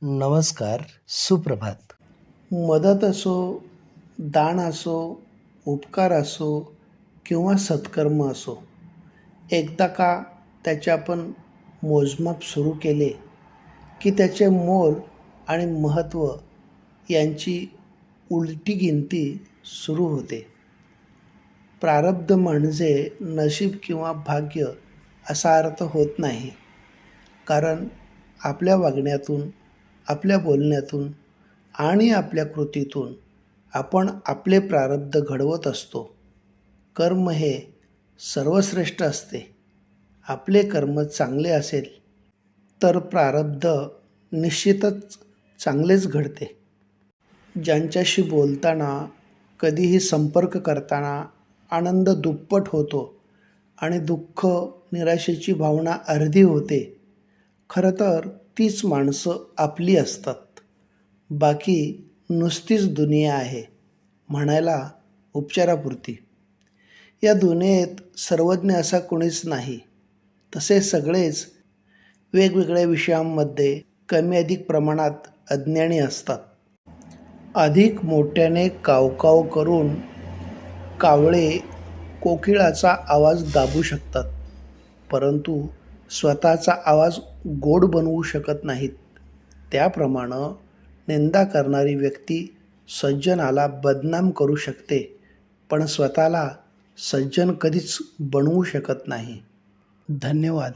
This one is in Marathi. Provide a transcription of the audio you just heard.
नमस्कार, सुप्रभात. मदत असो, दान असो, उपकार असो किंवा सत्कर्म असो, एकदा का त्याचे आपण मोजमाप सुरू केले, की त्याचे मोल आणि महत्त्व यांची उलटी गिनती सुरू होते. प्रारब्ध म्हणजे नशीब किंवा भाग्य असा अर्थ होत नाही. कारण आपल्या वागण्यातून, आपल्या बोलण्यातून आणि आपल्या कृतीतून आपण आपले प्रारब्ध घडवत असतो. कर्म हे सर्वश्रेष्ठ असते. आपले कर्म चांगले असेल तर प्रारब्ध निश्चितच चांगलेच घडते. ज्यांच्याशी बोलताना, कधीही संपर्क करताना आनंद दुप्पट होतो आणि दुःख, निराशेची भावना अर्धी होते. खरं तर तीच माणसं आपली असतात. बाकी नुसतीच दुनिया आहे, म्हणायला उपचारापुरती. या दुनियेत सर्वज्ञ असा कोणीच नाही. तसे सगळेच वेगवेगळ्या विषयांमध्ये कमी अधिक प्रमाणात अज्ञानी असतात. अधिक मोठ्याने कावकाव करून कावळे कोकिळाचा आवाज दाबू शकतात, परंतु स्वतःचा आवाज गोड बनवू शकत नाहीत. त्याप्रमाणे निंदा करणारी व्यक्ती सज्जनाला बदनाम करू शकते, पण स्वतःला सज्जन कधीच बनवू शकत नाही. धन्यवाद.